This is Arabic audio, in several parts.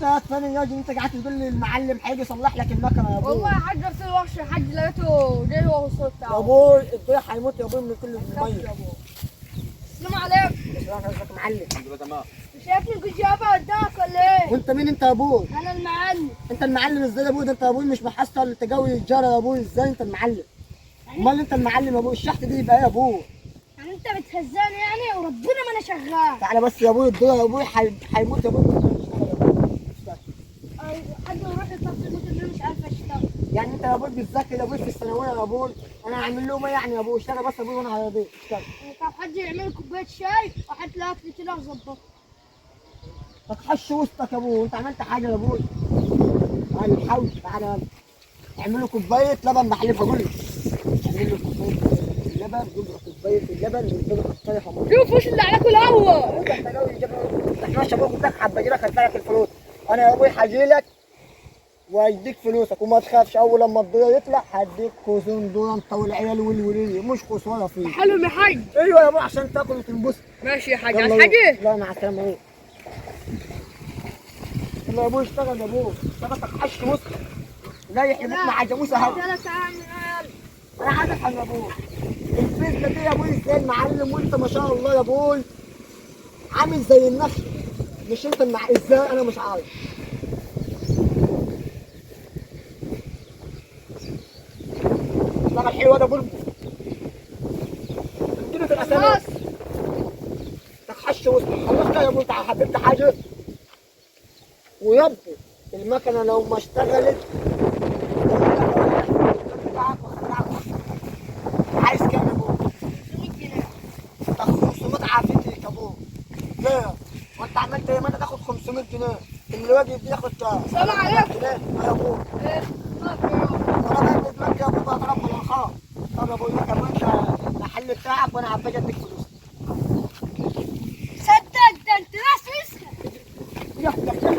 يا ثاني يا انت قاعد تقول لي المعلم هيجي يصلح لك المكنه يا ابوي. والله يا حاج ارسل الوحش يا حاج لقيته جاي هو والصوت بتاعه. يا ابوي الضيع هيموت يا ابوي من كل الميه. السلام عليكم. السلام عليكم معلم. الحمد لله تمام. شايفني الجابه قدامك ولا ايه؟ وانت مين انت يا ابوي؟ انا المعلم. انت المعلم ازاي يا ابوي؟ ده انت يا ابوي مش محصل تجاوي الجاره يا ابوي، ازاي انت المعلم؟ امال انت المعلم يا ابوي؟ الشحت دي يبقى ايه يا ابوي؟ يعني انت بتهزاني يعني وربنا ما انا شغال. تعالى بس يا ابوي الضيع يا ابوي هيموت يا ابوي. حد يروح يطفي الموت اللي مش عارفه اشتغل. يعني انت يا ابوي بتذاكر يا ابوي في الثانويه يا ابوي، انا هعمل لهم ايه يعني يا ابوي؟ اشتغل بس يا ابوي وانا على البيت اشتغل. طب حد يعمل كوبايه شاي وحط لها اكل كده وظبطها. ما تحش وسطك يا ابوي، انت عملت حاجه يا ابوي؟ تعالى حاول تعالى يلا. اعمل له كوبايه لبن محلفه قول لي. اعمل له كوبايه لبن قول له كوبايه اللبن والبيض حطها في ميه. شوف وش اللي عليك الاول. انت جاي تجيب احنا شباب قلت لك حبه لك هدفع لك الفلوس. انا يا ابوي هاجي لك واديك فلوسك وما تخافش، اول لما الضيع يطلع هديك كوسون دول انت والعيال والوليه مش خساره فيه. حلو يا حاج. ايوه يا ابوي عشان تاكل وتنبسط. ماشي يا حاج. يلا عايز حاجه؟ لا مع السلامه اهو. يلا يا ابوي اشتغل يا ابوي، اشتغل تكحش وسط. لا يحلمك مع جاموسه هوا. انا عايز افهم يا ابوي الفيزا دي يا ابوي ازاي المعلم وانت ما شاء الله يا ابوي عامل زي النخل، مش انت ازاي انا مش عارف. اشتغل حلو ده بلبل. اديله في الاساس تكحش وسط. خلصت يا ابوي؟ حبيبتي حاجه ويبدو المكنه لو ما اشتغلت عايز كام يا ابوي؟ 500 جنيه. تاخد 500 عافيتك يا ابوي. ليه؟ وانت عملت ايه؟ ما انت تاخد 500 جنيه، اللي واجب بياخد كام؟ السلام عليكم. جنيه يا ابوي. ايه؟ انا باخد لك يا ابوي بقى طرف الخاص. طب يا ابوي ده كمان المحل بتاعك وانا عباجي اديك فلوس. صدق ده انت ناس وسخه. يلا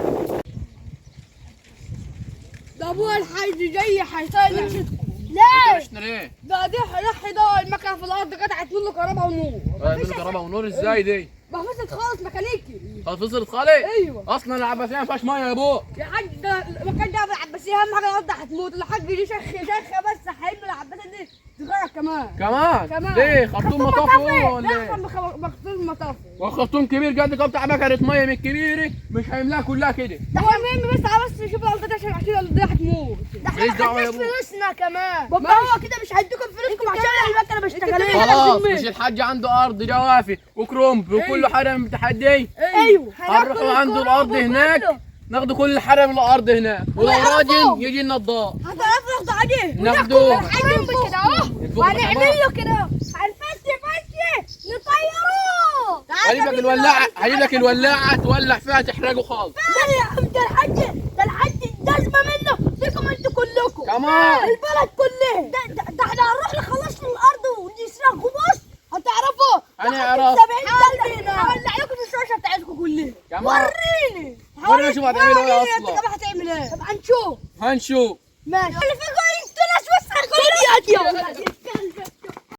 ده ابويا الحاج جاي هيطير نفسكم. لا اشتري ده ضحي ده المكنه في الارض قطعت منه كهرباء ونور. من كهرباء ونور ازاي دي؟ ما فصلت خالص ميكانيكي. خلاص فصلت خالص؟ ايوه اصلا العباسيه ما فيهاش ميه يا ابو. يا حاج ده المكان ده العباسيه اهم حاجه الارض هتموت. الحاج دي شخه بس هيبني العباسيه دي تتغير كمان. ليه؟ خرطوم مطافي ولا لا ايه؟ مخطوط مطافي. وخرطوم كبير قد كده بتاع بكره ميه من الكبيره مش هيملاها كلها كده. ده هو المهم بس نشوف الارض دي عشان الارض دي هتموت. ده احنا ماليش دعوة ما يا خدناش ابو. فلوسنا كمان. ما هو كده مش هيديكم فلوسكم عشان المكنه ما اشتغلتش. خلاص مش الحاج عنده ارض جوافي وكرومب وكل حاجه من تحدي. ايوه هنروحوا عنده الارض هناك ناخدوا كل حاجه من الارض هناك ولو راجل يجي لنا الضار هتعرفوا ناخدوا عليه ناخدوه. حاجه كده اهو وهنعمل له كده هنفسي نطيروه. هجيب لك الولاعه تولع فيها تحرقه خالص. لا يا عم ده الحاج الجزمه منه فيكم انتوا كلكم كمان البلد كلها. ده احنا هنروح نخلص من الارض ونسرقكم. بص هتعرفوا هنعرف. 70 هولع لكم الشاشه بتاعتكم كلها. كمان وريني شوف هتعملوا ايه انت اصلا. كمان هتعمل ايه؟ طب هنشوف. هنشوف. ماشي اللي فيكم انتوا ناس وسخه كلها.